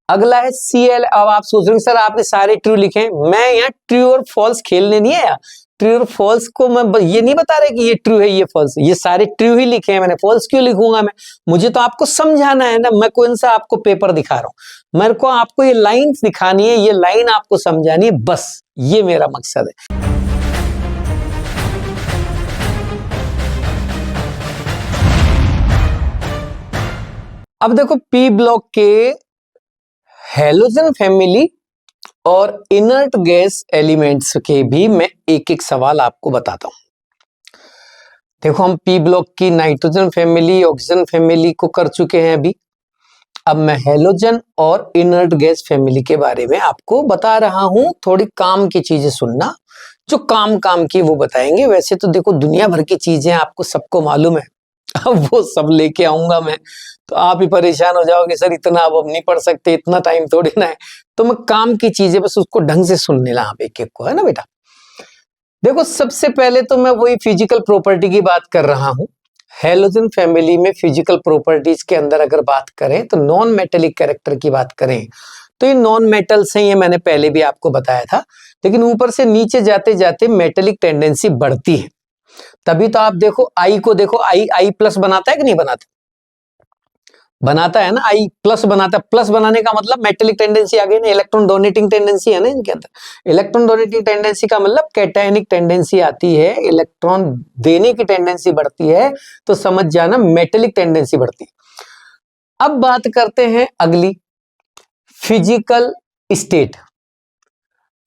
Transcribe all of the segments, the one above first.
अगला है Cl। अब आप सोच रहे हो सर आपने सारे ट्रू लिखे हैं, मैं यहाँ ट्रू और फॉल्स खेलने नहीं आया। ट्रू और फॉल्स को मैं ये नहीं बता रहा कि ये ट्रू है ये फॉल्स, ये सारे ट्रू ही लिखे हैं मैंने, फॉल्स क्यों लिखूंगा मैं? मुझे तो आपको समझाना है ना, मैं कौन सा आपको पेपर दिखा रहा हूं, मेरे को आपको ये लाइन दिखानी है, ये लाइन आपको समझानी है, बस ये मेरा मकसद है। अब देखो पी ब्लॉक के हैलोजन फैमिली और इनर्ट गैस एलिमेंट्स के भी मैं एक एक सवाल आपको बताता हूं। देखो हम पी ब्लॉक की नाइट्रोजन फैमिली, ऑक्सीजन फैमिली को कर चुके हैं अभी। अब मैं हैलोजन और इनर्ट गैस फैमिली के बारे में आपको बता रहा हूं। थोड़ी काम की चीजें सुनना, जो काम की वो बताएंगे। वैसे तो देखो दुनिया भर की चीजें आपको सबको मालूम है, अब वो सब लेके आऊंगा मैं तो आप ही परेशान हो जाओगे, सर इतना अब नहीं पढ़ सकते, इतना टाइम थोड़ी ना है। तो मैं काम की चीजें बस उसको ढंग से सुन लेना आप एक एक को, है ना बेटा। देखो सबसे पहले तो मैं वही फिजिकल प्रॉपर्टी की बात कर रहा हूं। हैलोजन फैमिली में फिजिकल प्रॉपर्टीज के अंदर अगर बात करें तो नॉन मेटेलिक कैरेक्टर की बात करें तो ये नॉन मेटल्स हैं, ये मैंने पहले भी आपको बताया था। लेकिन ऊपर से नीचे जाते जाते मेटेलिक टेंडेंसी बढ़ती है। तभी तो आप देखो आई को देखो, आई प्लस बनाता है कि नहीं बनाता? बनाता है ना, आई प्लस बनाता है। प्लस बनाने का मतलब मेटेलिक टेंडेंसी आ गई ना, इलेक्ट्रॉन डोनेटिंग टेंडेंसी है ना इनके अंदर। इलेक्ट्रॉन डोनेटिंग टेंडेंसी का मतलब कैटायनिक टेंडेंसी आती है, इलेक्ट्रॉन देने की टेंडेंसी बढ़ती है, तो समझ जाना मेटेलिक टेंडेंसी बढ़ती है। अब बात करते हैं अगली, फिजिकल स्टेट।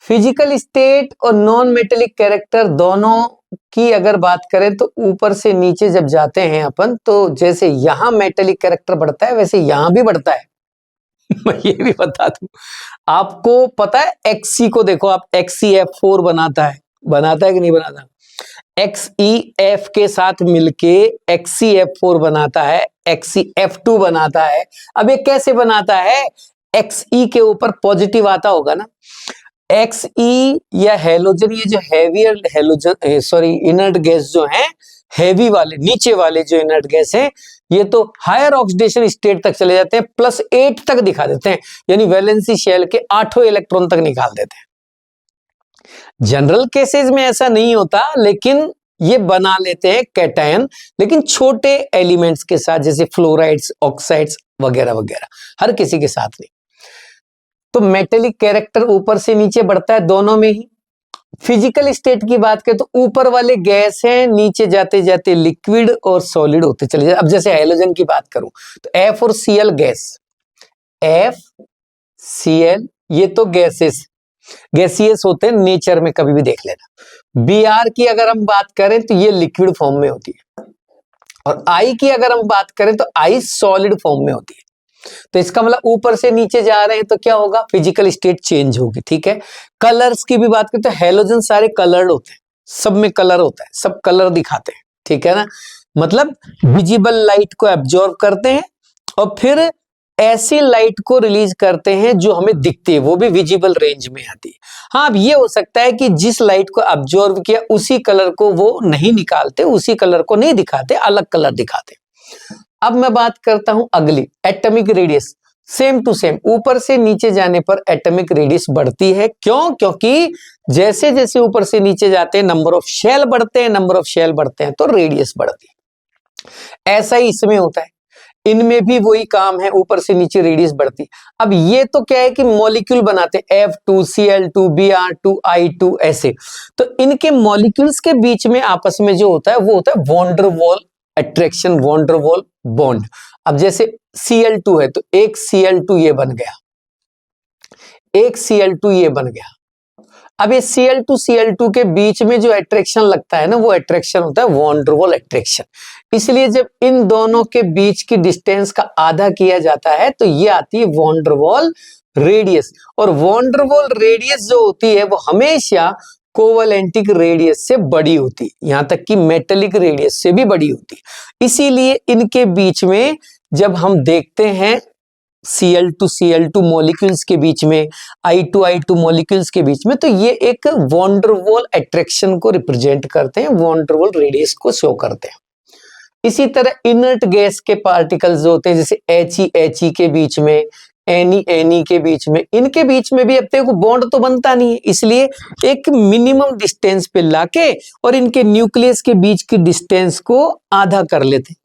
फिजिकल स्टेट और नॉन मेटेलिक कैरेक्टर दोनों की अगर बात करें तो ऊपर से नीचे जब जाते हैं अपन, तो जैसे यहां मेटेलिक कैरेक्टर बढ़ता है वैसे यहां भी बढ़ता है। मैं ये भी बता दूं, आपको पता है एक्सी को देखो आप, XeF4 बनाता है कि नहीं बनाता? XeF के साथ मिलके XeF4 बनाता है, XeF2 बनाता है। अब ये कैसे बनाता है? Xe के ऊपर पॉजिटिव आता होगा ना, Xe या हैलोजन, ये जो heavier halogen sorry inert gas जो है, हैवी वाले नीचे वाले जो इनर्ट गैस है, ये तो हायर ऑक्सीडेशन स्टेट तक चले जाते हैं, +8 तक दिखा देते हैं, यानी वैलेंसी शेल के 8 इलेक्ट्रॉन तक निकाल देते हैं। जनरल केसेस में ऐसा नहीं होता, लेकिन ये बना लेते हैं कैटायन, लेकिन छोटे एलिमेंट्स के साथ, जैसे फ्लोराइड्स, ऑक्साइड्स वगैरह वगैरह, हर किसी के साथ नहीं। तो मेटेलिक कैरेक्टर ऊपर से नीचे बढ़ता है दोनों में ही। फिजिकल स्टेट की बात करें तो ऊपर वाले गैस हैं, नीचे जाते जाते लिक्विड और सॉलिड होते चले जाते। अब जैसे हैलोजन की बात करूं तो F और Cl गैस, FCl ये तो गैसियस होते हैं नेचर में, कभी भी देख लेना। Br की अगर हम बात करें तो ये लिक्विड फॉर्म में होती है, और I की अगर हम बात करें तो I सॉलिड फॉर्म में होती है। तो इसका मतलब ऊपर से नीचे जा रहे हैं तो क्या होगा? फिजिकल स्टेट चेंज होगी, ठीक है। कलर्स की भी बात करते हैं, हैलोजन सारे कलर्ड होते हैं, सब में कलर होता है, सब कलर दिखाते हैं, ठीक है ना। मतलब विजिबल लाइट को एब्जॉर्ब करते हैं और फिर ऐसी लाइट को रिलीज करते हैं जो हमें दिखती है, वो भी विजिबल रेंज में आती है। हाँ, अब ये हो सकता है कि जिस लाइट को एब्जॉर्ब किया उसी कलर को वो नहीं निकालते, उसी कलर को नहीं दिखाते, अलग कलर दिखाते। अब मैं बात करता हूं अगली, atomic radius. Same to same, ऊपर से नीचे जाने पर एटॉमिक रेडियस बढ़ती है। क्यों? क्योंकि जैसे जैसे ऊपर से नीचे जाते हैं नंबर ऑफ शेल बढ़ते हैं, नंबर ऑफ शेल बढ़ते हैं तो रेडियस बढ़ती है। ऐसा ही इसमें होता है, इनमें भी वही काम है, ऊपर से नीचे रेडियस बढ़ती है। अब ये तो क्या है कि मॉलिक्यूल बनाते हैं, F2, Cl2, Br2, I2 ऐसे। तो इनके मॉलिक्यूल्स के बीच में आपस में जो होता है वो होता है van der Waal attraction, van der Waal bond. अब जैसे Cl2 है तो एक Cl2 ये बन गया, एक Cl2 ये बन गया। अब ये Cl2 के बीच में जो अट्रैक्शन लगता है ना, वो अट्रैक्शन होता है वॉन डर वॉल अट्रैक्शन। इसलिए जब इन दोनों के बीच की डिस्टेंस का आधा किया जाता है तो ये आती है वॉन डर वॉल रेडियस। और वॉन डर वॉल रेडियस जो होती है वो हमेशा कोवैलेंटिक रेडियस से बड़ी होती है, यहां तक कि मेटेलिक रेडियस से भी बड़ी होती है। इसीलिए इनके बीच में जब हम देखते हैं Cl2 मॉलिक्यूल्स के बीच में, I2 मॉलिक्यूल्स के बीच में, तो ये एक वॉन डर वॉल अट्रैक्शन को रिप्रेजेंट करते हैं, वॉन डर वॉल रेडियस को शो करते हैं। इसी तरह इनर्ट गैस के पार्टिकल्स जो होते हैं, जैसे He के बीच में, एनी के बीच में, इनके बीच में भी अब देखो बॉन्ड तो बनता नहीं है, इसलिए एक मिनिमम डिस्टेंस पे लाके और इनके न्यूक्लियस के बीच की डिस्टेंस को आधा कर लेते हैं।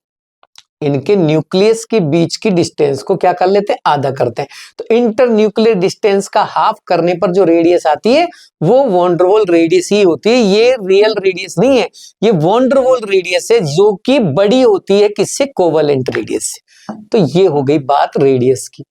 इनके न्यूक्लियस के बीच की डिस्टेंस को क्या कर लेते हैं, आधा करते हैं। तो इंटर न्यूक्लियर डिस्टेंस का हाफ करने पर जो रेडियस आती है वो वॉन डेर वाल्स रेडियस ही होती है। ये रियल रेडियस नहीं है, ये वॉन डेर वाल्स रेडियस है जो कि बड़ी होती है किससे, कोवेलेंट रेडियस से। तो ये हो गई बात रेडियस की।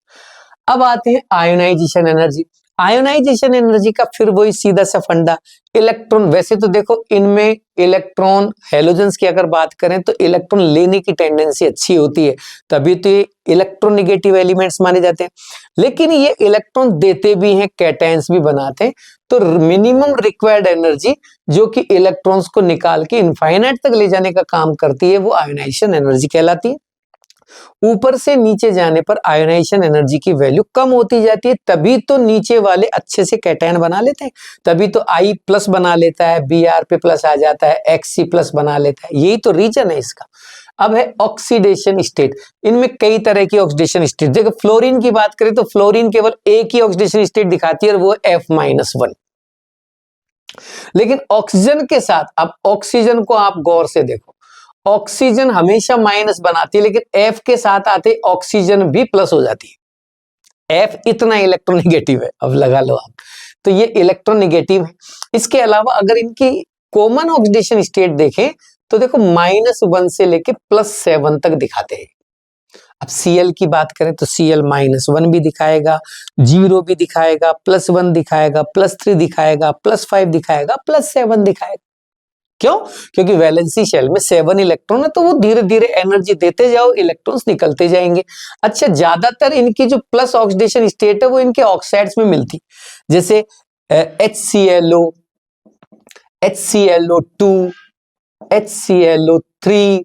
अब आते हैं आयोनाइजेशन एनर्जी। आयोनाइजेशन एनर्जी का फिर वही सीधा सा फंडा, इलेक्ट्रॉन। वैसे तो देखो इनमें इलेक्ट्रॉन, हैलोजेंस की अगर बात करें तो इलेक्ट्रॉन लेने की टेंडेंसी अच्छी होती है, तभी तो ये इलेक्ट्रोनेगेटिव एलिमेंट्स माने जाते हैं। लेकिन ये इलेक्ट्रॉन देते भी हैं, कैटायंस भी बनाते हैं। तो मिनिमम रिक्वायर्ड एनर्जी जो कि इलेक्ट्रॉन्स को निकाल के इनफाइनाइट तक ले जाने का काम करती है, वो आयोनाइजेशन एनर्जी कहलाती है। ऊपर से नीचे जाने पर आयोनाइजेशन एनर्जी की वैल्यू कम होती जाती है, तभी तो नीचे वाले अच्छे से कैटायन बना लेते हैं, तभी तो I प्लस बना लेता है, Br पे प्लस आ जाता है, Xc प्लस बना लेता है। यही तो रीजन है इसका। अब है ऑक्सीडेशन स्टेट। इनमें कई तरह की ऑक्सीडेशन स्टेट, देखो फ्लोरीन की बात करें तो फ्लोरीन केवल एक ही ऑक्सीडेशन स्टेट दिखाती है और वो है F-1। लेकिन ऑक्सीजन के साथ, अब ऑक्सीजन को आप गौर से देखो, ऑक्सीजन हमेशा माइनस बनाती है, लेकिन F के साथ आते ऑक्सीजन भी प्लस हो जाती है। F इतना इलेक्ट्रोनेगेटिव है, अब लगा लो आप, तो ये इलेक्ट्रोनेगेटिव है। इसके अलावा अगर इनकी कॉमन ऑक्सीडेशन स्टेट देखें तो देखो -1 से लेके +7 तक दिखाते हैं। अब Cl की बात करें तो Cl -1 भी दिखाएगा, 0 भी दिखाएगा, +1 दिखाएगा, +3 दिखाएगा, +5 दिखाएगा, +7 दिखाएगा। क्यों? क्योंकि वैलेंसी शेल में 7 इलेक्ट्रॉन है, तो वो धीरे धीरे एनर्जी देते जाओ, इलेक्ट्रॉन्स निकलते जाएंगे। अच्छा, ज्यादातर इनकी जो प्लस ऑक्सीडेशन स्टेट है वो इनके ऑक्साइड्स में मिलती, जैसे HClO, HClO2, HClO3,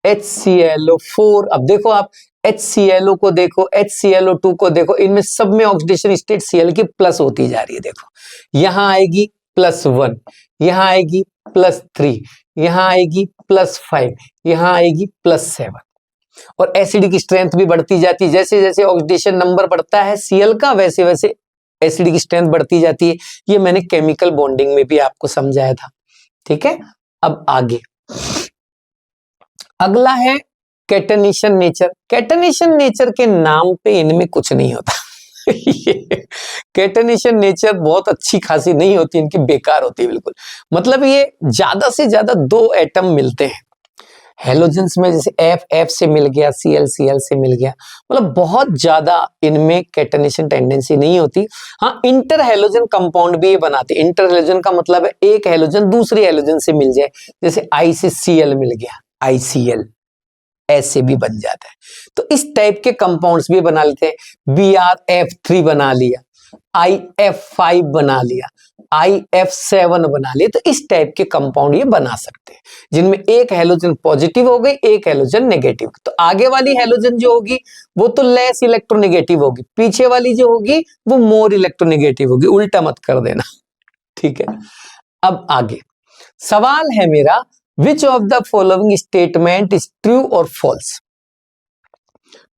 HClO4। अब देखो आप HClO को देखो, HClO2 को देखो, इनमें सब में ऑक्सीडेशन स्टेट Cl की प्लस होती जा रही है। देखो यहां आएगी +1, यहां आएगी +3, यहां आएगी +5, यहां आएगी +7। और एसिडिक स्ट्रेंथ भी बढ़ती जाती है, जैसे जैसे ऑक्सीडेशन नंबर बढ़ता है Cl का, वैसे वैसे एसिडिक स्ट्रेंथ बढ़ती जाती है। ये मैंने केमिकल बॉन्डिंग में भी आपको समझाया था। ठीक है, अब आगे अगला है कैटनेशन नेचर। कैटनेशन नेचर के नाम पे इनमें कुछ नहीं होता। कैटनेशन नेचर बहुत अच्छी खासी नहीं होती, इनकी बेकार होती है बिल्कुल। मतलब ये ज्यादा से ज्यादा 2 एटम मिलते हैं हेलोजेंस में, जैसे F से मिल गया, Cl से मिल गया, मतलब बहुत ज्यादा इनमें कैटनेशन टेंडेंसी नहीं होती। हाँ, इंटर हेलोजन कंपाउंड भी ये बनाते हैं। इंटर हेलोजन का मतलब है एक हेलोजन दूसरी हेलोजन से मिल जाए, जैसे I से Cl मिल गया, ICl ऐसे भी बन जाता है। तो इस टाइप के कंपाउंड्स भी बना लेते हैं। BrF3 बना लिया, IF5 बना लिया, IF7 बना लिया। तो इस टाइप के कंपाउंड ये बना सकते हैं, जिनमें एक हेलोजन पॉजिटिव हो गई, एक हेलोजन नेगेटिव। तो आगे वाली हेलोजन जो होगी वो तो लेस इलेक्ट्रोनेगेटिव होगी, पीछे वाली जो होगी वो मोर इलेक्ट्रोनेगेटिव होगी। उल्टा मत कर देना, ठीक है। अब आगे सवाल है मेरा, which of the following statement is true और फॉल्स।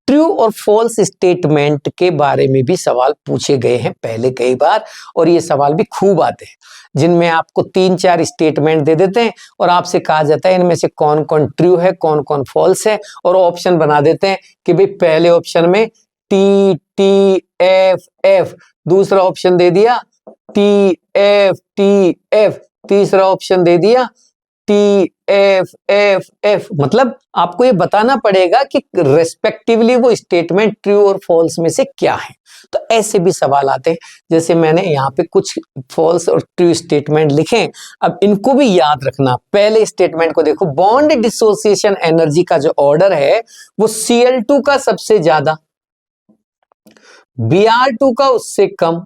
ट्रू और फॉल्स स्टेटमेंट के बारे में भी सवाल पूछे गए हैं पहले कई बार, और ये सवाल भी खूब आते हैं, जिनमें आपको 3-4 स्टेटमेंट दे देते हैं और आपसे कहा जाता है इनमें से कौन कौन ट्रू है, कौन कौन फॉल्स है, और ऑप्शन बना देते हैं कि भाई पहले ऑप्शन में TTFF, दूसरा ऑप्शन दे दिया TFTF, तीसरा ऑप्शन दे दिया TFFF। मतलब आपको ये बताना पड़ेगा कि रेस्पेक्टिवली वो स्टेटमेंट ट्रू और फॉल्स में से क्या है। तो ऐसे भी सवाल आते हैं, जैसे मैंने यहाँ पे कुछ फॉल्स और ट्रू स्टेटमेंट लिखे। अब इनको भी याद रखना। पहले स्टेटमेंट को देखो, बॉन्ड डिसोसिएशन एनर्जी का जो ऑर्डर है वो Cl2 का सबसे ज्यादा, Br2 का उससे कम,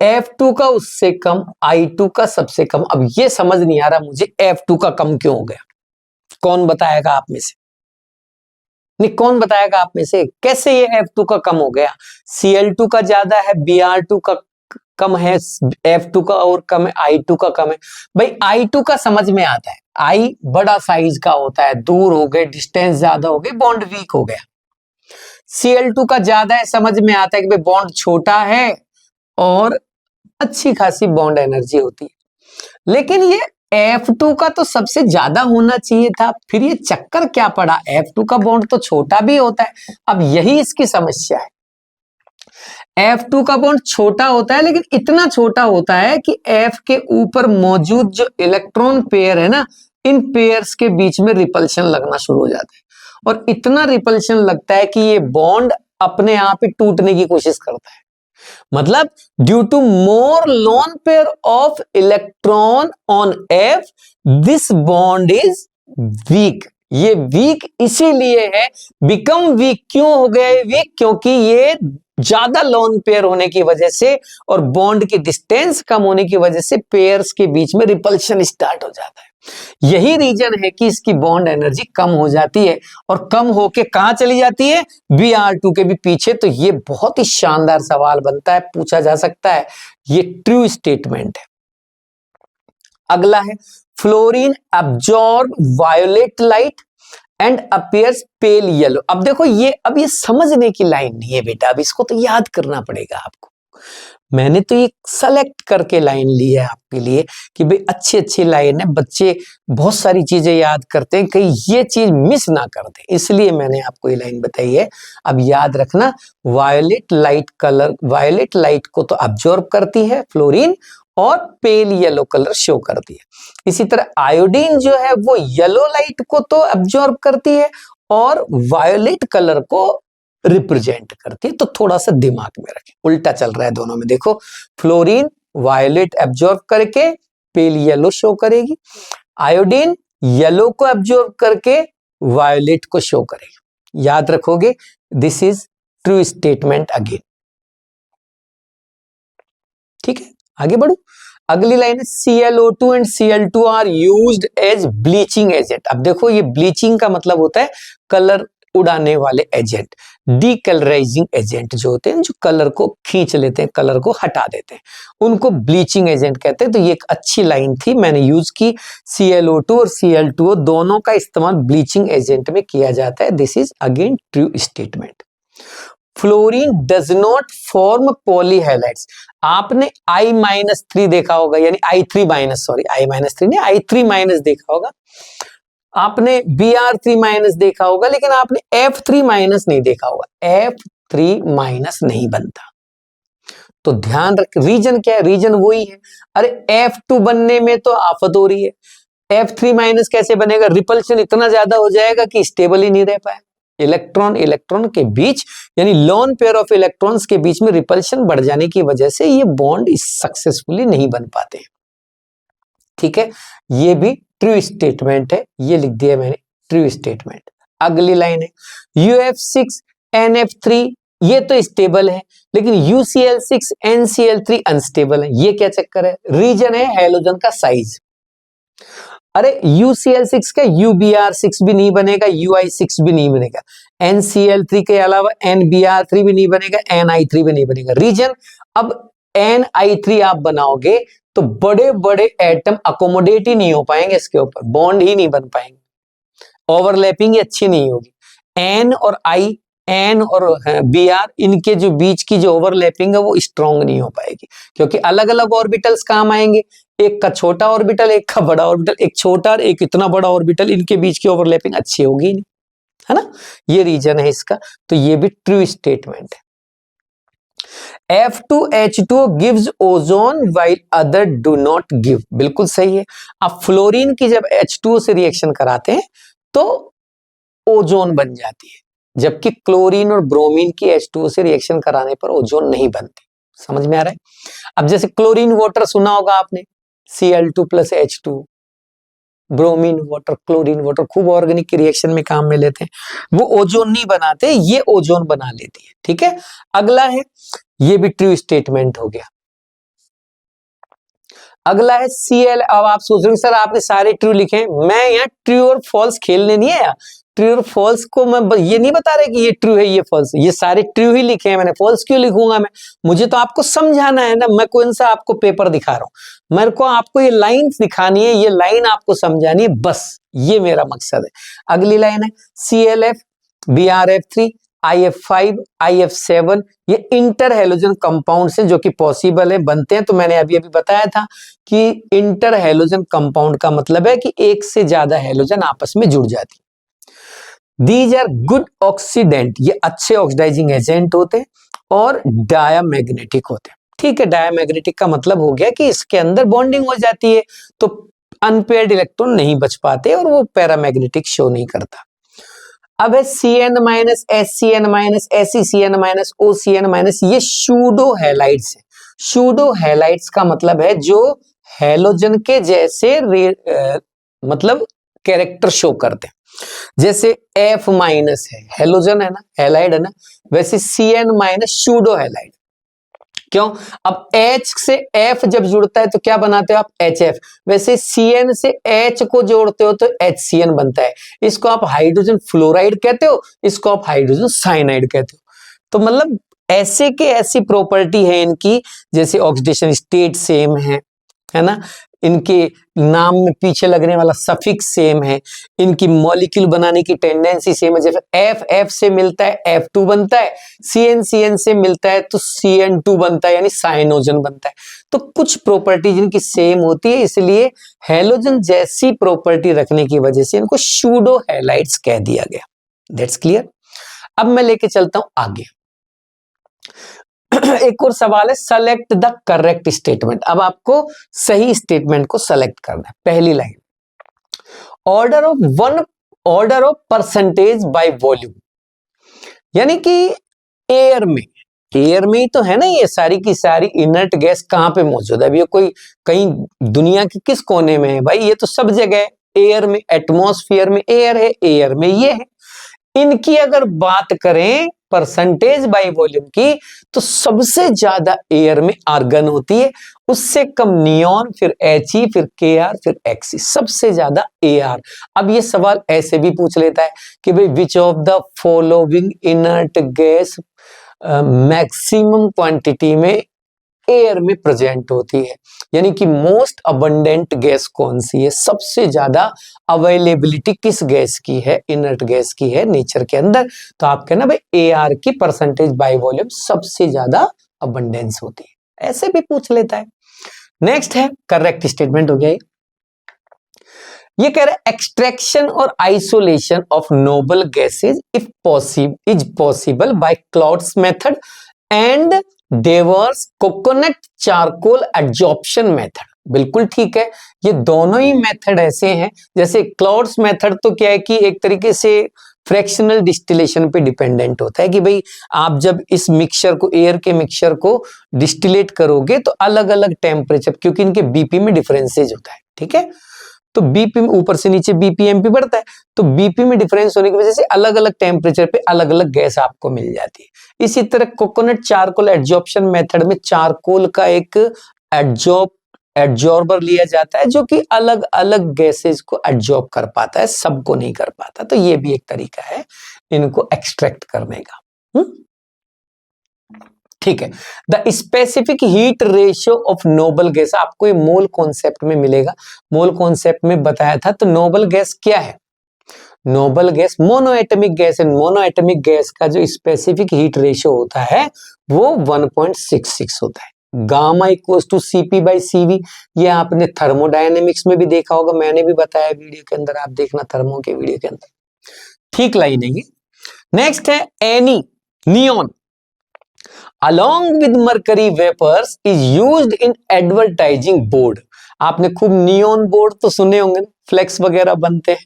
F2 का उससे कम, I2 का सबसे कम। अब ये समझ नहीं आ रहा मुझे F2 का कम क्यों हो गया, कौन बताएगा आप में से? नहीं, कौन बताएगा आप में से कैसे ये F2 का कम हो गया? Cl2 का ज्यादा है, Br2 का कम है, F2 का और कम है, I2 का कम है। भाई I2 का समझ में आता है, I बड़ा साइज का होता है, दूर हो गए, डिस्टेंस ज्यादा हो गई, बॉन्ड वीक हो गया। Cl2 का ज्यादा है, समझ में आता है कि भाई बॉन्ड छोटा है और अच्छी खासी बॉन्ड एनर्जी होती है। लेकिन ये F2 का तो सबसे ज्यादा होना चाहिए था, फिर ये चक्कर क्या पड़ा, F2 का बॉन्ड तो छोटा भी होता है। अब यही इसकी समस्या है, F2 का बॉन्ड छोटा होता है लेकिन इतना छोटा होता है कि F के ऊपर मौजूद जो इलेक्ट्रॉन पेयर है ना, इन पेयर्स के बीच में रिपल्शन लगना शुरू हो जाता है, और इतना रिपल्शन लगता है कि ये बॉन्ड अपने आप ही टूटने की कोशिश करता है। मतलब due to more lone pair of electron on F, this bond is weak. ये वीक इसीलिए है, बिकम वीक क्यों हो गया है वीक, क्योंकि ये ज्यादा लोन पेयर होने की वजह से और बॉन्ड की डिस्टेंस कम होने की वजह से पेयर्स के बीच में रिपल्शन स्टार्ट हो जाता है। यही रीजन है कि इसकी बॉन्ड एनर्जी कम हो जाती है, और कम होके कहां चली जाती है, Br2 के भी पीछे। तो ये बहुत ही शानदार सवाल बनता है, पूछा जा सकता है, ये ट्रू स्टेटमेंट है। अगला है, fluorine absorb violet light and appears pale yellow. अब देखो अब ये समझने की लाइन नहीं है बेटा, अब इसको तो याद करना पड़ेगा आपको। मैंने तो ये सेलेक्ट करके लाइन ली है आपके लिए कि भाई अच्छी अच्छी लाइन है, बच्चे बहुत सारी चीजें याद करते हैं, कहीं ये चीज मिस ना कर दे, इसलिए मैंने आपको ये लाइन बताई है। अब याद रखना, violet light colour, violet light को तो अब्जॉर्ब करती है फ्लोरीन, और पेल येलो कलर शो करती है। इसी तरह आयोडीन जो है वो येलो लाइट को तो अब्जॉर्ब करती है और वायोलेट कलर को रिप्रेजेंट करती है। तो थोड़ा सा दिमाग में रखें, उल्टा चल रहा है दोनों में। देखो, फ्लोरीन वायोलेट एब्जॉर्ब करके पेल येलो शो करेगी, आयोडीन येलो को एब्जॉर्ब करके वायोलेट को शो करेगी। याद रखोगे, this is true statement again. ठीक है, आगे बढ़ो। अगली लाइन है, ClO2 and Cl2 are used as bleaching agent. अब देखो, ये ब्लीचिंग का मतलब होता है कलर उड़ाने वाले एजेंट, डीकलराइजिंग एजेंट जो होते हैं, जो कलर को खींच लेते हैं, कलर को हटा देते हैं, उनको ब्लीचिंग एजेंट कहते हैं। तो ये एक अच्छी लाइन थी, मैंने यूज की। ClO2 और Cl2 दोनों का इस्तेमाल ब्लीचिंग एजेंट में किया जाता है। This is again true statement. Fluorine does not form polyhalides. आपने I-3 देखा होगा, यानी I3-, सॉरी I-3 नहीं, I3- देखा होगा, आपने Br3- देखा होगा, लेकिन आपने F3- नहीं देखा होगा। F3- नहीं बनता, तो ध्यान रख। रीजन क्या है, रीजन वही है, अरे F2 बनने में तो आफत हो रही है, F3- कैसे बनेगा, रिपल्शन इतना ज्यादा हो जाएगा कि स्टेबल ही नहीं रह पाए। इलेक्ट्रॉन इलेक्ट्रॉन के बीच, यानी लोन पेयर ऑफ इलेक्ट्रॉन्स के बीच में रिपल्शन बढ़ जाने की वजह से ये बॉन्ड सक्सेसफुली नहीं बन पाते। ठीक है, ये भी ट्रू स्टेटमेंट है, ये लिख दिया मैंने ट्रू स्टेटमेंट। अगली लाइन है, UF6NF3 ये तो स्टेबल है, लेकिन UCl6NCl3 अनस्टेबल है। ये क्या चक्कर है, रीजन है हैलोजन का साइज। अरे UCl6 का UBr6 भी नहीं बनेगा, UI6 भी नहीं बनेगा, NCl3 के अलावा NBr3 भी नहीं बनेगा, NI3 भी नहीं बनेगा। रीजन, अब NI3 आप बनाओगे तो बड़े बड़े एटम अकोमोडेट ही नहीं हो पाएंगे, इसके ऊपर बॉन्ड ही नहीं बन पाएंगे, ओवरलैपिंग अच्छी नहीं होगी। N और I, N और Br, इनके जो बीच की जो ओवरलैपिंग है वो स्ट्रॉन्ग नहीं हो पाएगी, क्योंकि अलग अलग ऑर्बिटल्स काम आएंगे, एक का छोटा ऑर्बिटल, एक का बड़ा ऑर्बिटल, एक छोटा और एक इतना बड़ा ऑर्बिटल, इनके बीच की ओवरलैपिंग अच्छी होगी नहीं, है ना। ये रीजन है इसका, तो ये भी ट्रू स्टेटमेंट है। F2H2O gives ozone while other do not give, बिल्कुल सही है। अब फ्लोरीन की जब H2O से रिएक्शन कराते हैं तो ओजोन बन जाती है, जबकि क्लोरीन और ब्रोमीन की H2O से रिएक्शन कराने पर ओजोन नहीं बनती। समझ में आ रहा है। अब जैसे क्लोरीन वाटर सुना होगा आपने, Cl2 + H2, bromine water, chlorine water, खूब ऑर्गेनिक की रिएक्शन में काम में लेते हैं, वो ओजोन नहीं बनाते, ये ओजोन बना लेती है। ठीक है, अगला है, ये भी ट्रू स्टेटमेंट हो गया। अगला है Cl। अब आप सोच रहे हो सर आपने सारे ट्रू लिखे, मैं यहाँ ट्रू और फॉल्स खेलने नहीं आया। ट्रू और फॉल्स को मैं ये नहीं बता रहे कि ये ट्रू है ये फॉल्स, ये सारे ट्रू ही लिखे हैं मैंने, फॉल्स क्यों लिखूंगा मैं, मुझे तो आपको समझाना है ना, मैं कौन सा आपको पेपर दिखा रहा हूं, मेरे को आपको ये लाइन दिखानी है, ये लाइन आपको समझानी है, बस ये मेरा मकसद है। अगली लाइन है, ClF Brf3 IF5, IF7 ये इंटर हैलोजन कंपाउंड से जो कि पॉसिबल है, बनते हैं। तो मैंने अभी अभी बताया था कि इंटर हैलोजन कंपाउंड का मतलब है कि एक से ज्यादा हैलोजन आपस में जुड़ जाती। दीज आर गुड ऑक्सीडेंट, ये अच्छे ऑक्सीडाइजिंग एजेंट होते हैं और डायामैग्नेटिक होते हैं। ठीक है, डायामैग्नेटिक का मतलब हो गया कि इसके अंदर बॉन्डिंग हो जाती है तो अनपेयर्ड इलेक्ट्रॉन नहीं बच पाते और वो पैरामैग्नेटिक शो नहीं करता। अब है Cn-, SCn-, SeCn-, OCn-, ये सूडो हैलाइड्स है। सूडो हैलाइड्स का मतलब है जो हैलोजन के जैसे मतलब कैरेक्टर शो करते हैं। जैसे F- है, हैलोजन है ना, हैलाइड है ना, वैसे Cn- सूडो हैलाइड। क्यों? अब H से F जब जुड़ता है तो क्या बनाते हो आप? HF। वैसे Cn से H को जोड़ते हो तो HCN बनता है। इसको आप हाइड्रोजन फ्लोराइड कहते हो, इसको आप हाइड्रोजन साइनाइड कहते हो। तो मतलब ऐसे के ऐसी प्रॉपर्टी है इनकी, जैसे ऑक्सीडेशन स्टेट सेम है ना, इनके नाम में पीछे लगने वाला सफिक्स सेम है, इनकी मॉलिक्यूल बनाने की टेंडेंसी सेम है। जैसे F से मिलता है F2 बनता है, CN से मिलता है तो CN2 बनता है, यानी साइनोजन बनता है। तो कुछ प्रॉपर्टी जिनकी सेम होती है, इसलिए हैलोजन जैसी प्रॉपर्टी रखने की वजह से इनको सूडो हैलाइड्स कह दिया गया। That's clear. अब मैं लेके चलता हूं आगे। एक और सवाल है, सेलेक्ट द करेक्ट स्टेटमेंट। अब आपको सही स्टेटमेंट को सेलेक्ट करना है। पहली line, order of percentage by volume, यानी कि एयर में ही तो है ना ये सारी की सारी इनर्ट गैस कहां पे मौजूद है। अभी ये कोई कहीं दुनिया के किस कोने में है भाई? ये तो सब जगह है, एयर में, एटमॉस्फेयर में एयर है, एयर में ये है। इनकी अगर बात करें परसेंटेज बाय वॉल्यूम की, तो सबसे ज्यादा एयर में आर्गन होती है, उससे कम नियॉन, फिर He, फिर Kr, फिर Xe, सबसे ज्यादा Ar। अब ये सवाल ऐसे भी पूछ लेता है कि भाई which of the following inert gas maximum quantity में एयर में प्रेजेंट होती है, यानी कि मोस्ट अबंडेंट गैस कौन सी है, सबसे ज्यादा अवेलेबिलिटी किस गैस की है, इनर्ट गैस की है नेचर के अंदर। तो आप कहना भाई AR की परसेंटेज बाय वॉल्यूम सबसे ज्यादा अबंडेंस होती है, ऐसे भी पूछ लेता है। नेक्स्ट है करेक्ट स्टेटमेंट हो गया ये कह रहा है एक्सट्रैक्शन और isolation of noble gases if possible by Claude's method and Dewar's coconut charcoal adsorption method. बिल्कुल ठीक है, ये दोनों ही मेथड ऐसे हैं। जैसे क्लाउड्स मेथड तो क्या है कि एक तरीके से फ्रैक्शनल डिस्टिलेशन पे डिपेंडेंट होता है कि भाई आप जब इस मिक्सचर को, एयर के मिक्सचर को डिस्टिलेट करोगे तो अलग अलग टेम्परेचर, क्योंकि इनके बीपी में डिफरेंसेज होता है, ठीक है, तो बीपी में ऊपर से नीचे बीपीएमपी बढ़ता है, तो बीपी में डिफरेंस होने की वजह से अलग अलग टेम्परेचर पे अलग अलग गैस आपको मिल जाती है। इसी तरह कोकोनट चारकोल एडजॉर्प्शन मेथड में चारकोल का एक एडजॉर्बर लिया जाता है जो कि अलग अलग गैसेस को एडजॉर्ब कर पाता है, सबको नहीं कर पाता। तो ये भी एक तरीका है इनको एक्सट्रैक्ट करने का। ठीक है, the specific heat ratio of noble gas, आपको ये मोल कॉन्सेप्ट में मिलेगा, मोल कॉन्सेप्ट में बताया था। तो नोबल गैस क्या है? नोबल गैस मोनोएटमिक गैस है। मोनोएटमिक गैस का जो स्पेसिफिक हीट रेशियो होता है वो 1.66 होता है। गामा इक्वल्स टू Cp/Cv, ये आपने थर्मोडायनेमिक्स में भी देखा होगा, मैंने भी बताया वीडियो के अंदर, आप देखना थर्मो के वीडियो के अंदर। ठीक लाइन है ये। नेक्स्ट है any neon along with mercury vapors is used in advertising board। आपने खूब नियॉन बोर्ड तो सुने होंगे ना, फ्लेक्स वगैरह बनते हैं,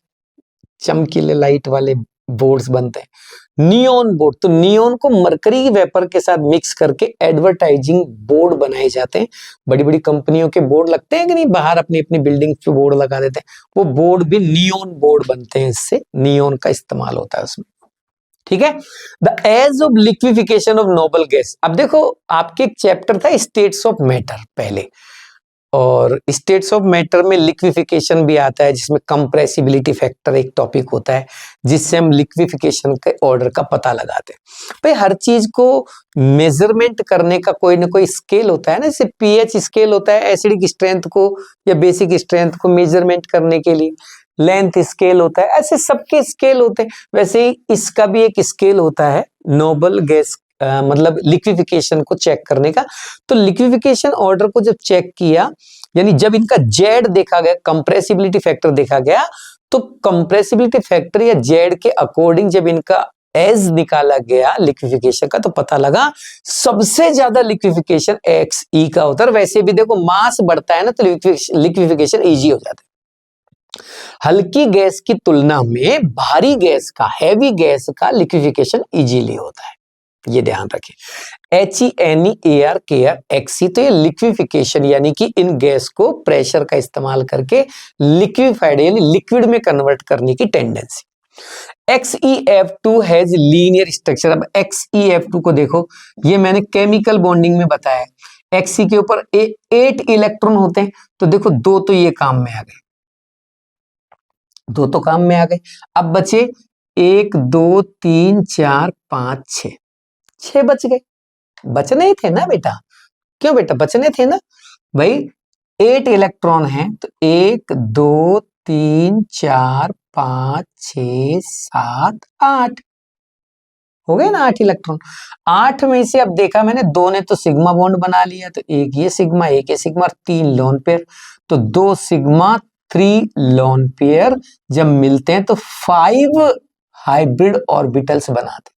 चमकीले लाइट वाले बोर्ड्स बनते हैं, नियॉन बोर्ड। तो नियॉन को मरकरी वेपर के साथ मिक्स करके एडवर्टाइजिंग बोर्ड बनाए जाते हैं। बड़ी बड़ी कंपनियों के बोर्ड लगते हैं कि नहीं, बाहर अपनी अपनी बिल्डिंग पे बोर्ड लगा देते हैं, वो बोर्ड भी नियॉन बोर्ड बनते हैं, इससे नियॉन का इस्तेमाल होता है उसमें। ठीक है, the ease of liquefaction of noble gas. अब देखो आपके एक चैप्टर था स्टेट्स ऑफ मैटर पहले, और स्टेट्स ऑफ मैटर में लिक्विफिकेशन भी आता है, जिसमें कंप्रेसिबिलिटी फैक्टर एक टॉपिक होता है, जिससे हम लिक्विफिकेशन के ऑर्डर का पता लगाते हैं। भाई हर चीज को मेजरमेंट करने का कोई ना कोई स्केल होता है ना, जैसे पीएच स्केल होता है एसिडिक स्ट्रेंथ को या बेसिक स्ट्रेंथ को मेजरमेंट करने के लिए, लेंथ स्केल होता है, ऐसे सबके स्केल होते हैं। वैसे ही इसका भी एक स्केल होता है नोबल गैस मतलब लिक्विफिकेशन को चेक करने का। तो लिक्विफिकेशन ऑर्डर को जब चेक किया, यानी जब इनका जेड देखा गया, कंप्रेसिबिलिटी फैक्टर देखा गया, तो कंप्रेसिबिलिटी फैक्टर या जेड के अकॉर्डिंग जब इनका एज निकाला गया लिक्विफिकेशन का, तो पता लगा सबसे ज्यादा लिक्विफिकेशन XE का होता है। वैसे भी देखो मास बढ़ता है ना, तो लिक्विफिकेशन इजी हो जाता है। हल्की गैस की तुलना में भारी गैस का, हैवी गैस का लिक्विफिकेशन इजीली होता है, ये ध्यान रखें। HENEARKXE, तो ये लिक्विफिकेशन यानी कि इन गैस को प्रेशर का इस्तेमाल करके लिक्विफाइड यानी लिक्विड में कन्वर्ट करने की tendency. XeF2 has linear structure. अब XeF2 को देखो, ये मैंने केमिकल बॉन्डिंग में बताया। Xe के ऊपर 8 इलेक्ट्रॉन होते हैं, तो देखो 2 तो ये काम में आ गए, 2 तो काम में आ गए। अब बचे 1 2 3 4 5 6, 6 बच गए। बचने ही थे ना बेटा, क्यों बेटा बचने थे ना भाई। 8 इलेक्ट्रॉन हैं, तो 1 2 3 4 5 6 7 8 हो गए ना 8 इलेक्ट्रॉन। 8 में से अब देखा मैंने, 2 ने तो सिग्मा बॉन्ड बना लिया, तो एक ये सिग्मा, एक ये सिग्मा, 3 लोन पेयर, तो 2 सिग्मा 3 लोन पेयर जब मिलते हैं तो 5 हाइब्रिड ऑर्बिटल्स बनाते।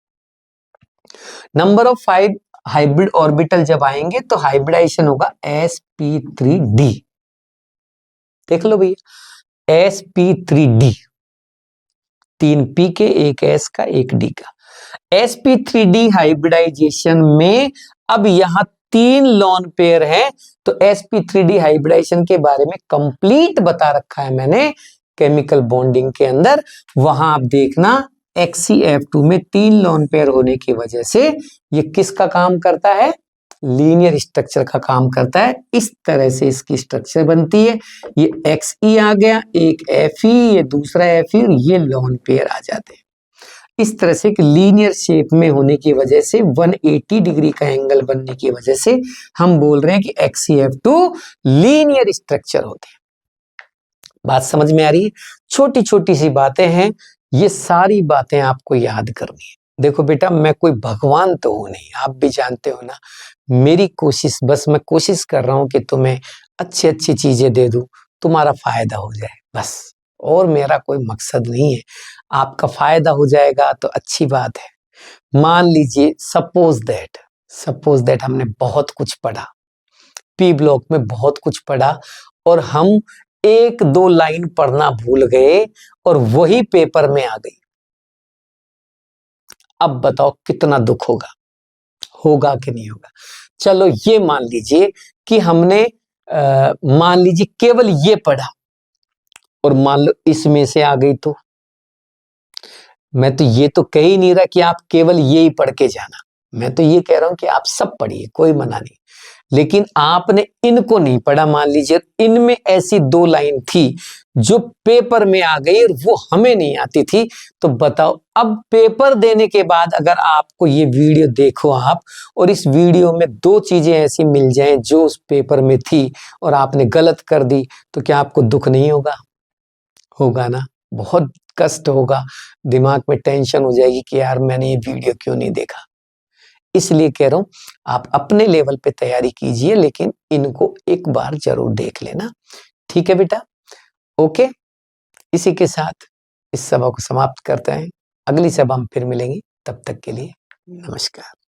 नंबर ऑफ 5 हाइब्रिड ऑर्बिटल जब आएंगे तो हाइब्रिडाइजेशन होगा sp3d। देख लो भैया, sp3d, 3 p के, एक s का, एक d का। sp3d हाइब्रिडाइजेशन में अब यहां 3 लोन पेयर है, तो sp3d हाइब्रिडाइजेशन के बारे में कंप्लीट बता रखा है मैंने केमिकल बॉन्डिंग के अंदर। वहां आप देखना XeF2 में 3 लोन पेयर होने की वजह से ये किसका काम करता है, लीनियर स्ट्रक्चर का काम करता है। इस तरह से इसकी स्ट्रक्चर बनती है। ये Xe आ गया, एक Fe, ये दूसरा Fe, और ये लोन पेयर आ जाते हैं। इस तरह से एक लीनियर शेप में होने की वजह से 180 डिग्री का एंगल बनने की वजह से हम बोल रहे हैं कि XeF2 लीनियर स्ट्रक्चर होते हैं। बात समझ में आ रही है? छोटी छोटी सी बातें हैं, ये सारी बातें आपको याद करनी है। देखो बेटा, मैं कोई भगवान तो हूं नहीं, आप भी जानते हो ना। मेरी कोशिश, बस मैं कोशिश कर रहा हूं कि तुम्हें अच्छी अच्छी चीजें दे दूं, तुम्हारा फायदा हो जाए, बस। और मेरा कोई मकसद नहीं है। आपका फायदा हो जाएगा तो अच्छी बात है। मान लीजिए सपोज दैट हमने बहुत कुछ पढ़ा, पी ब्लॉक में बहुत कुछ पढ़ा, और हम 1-2 लाइन पढ़ना भूल गए और वही पेपर में आ गई। अब बताओ कितना दुख होगा कि नहीं होगा? चलो ये मान लीजिए कि हमने मान लीजिए केवल ये पढ़ा, और मान लो इसमें से आ गई, तो मैं तो ये तो कह ही नहीं रहा कि आप केवल ये ही पढ़ के जाना। मैं तो ये कह रहा हूं कि आप सब पढ़िए, कोई मना नहीं। लेकिन आपने इनको नहीं पढ़ा, मान लीजिए इनमें ऐसी 2 लाइन थी जो पेपर में आ गई और वो हमें नहीं आती थी, तो बताओ अब पेपर देने के बाद अगर आपको ये वीडियो देखो आप, और इस वीडियो में 2 चीजें ऐसी मिल जाएं जो उस पेपर में थी और आपने गलत कर दी, तो क्या आपको दुख नहीं होगा? होगा ना, बहुत कष्ट होगा, दिमाग में टेंशन हो जाएगी कि यार मैंने ये वीडियो क्यों नहीं देखा। इसलिए कह रहा हूं आप अपने लेवल पे तैयारी कीजिए, लेकिन इनको एक बार जरूर देख लेना। ठीक है बेटा? ओके, इसी के साथ इस सभा को समाप्त करते हैं। अगली सभा में फिर मिलेंगे, तब तक के लिए नमस्कार।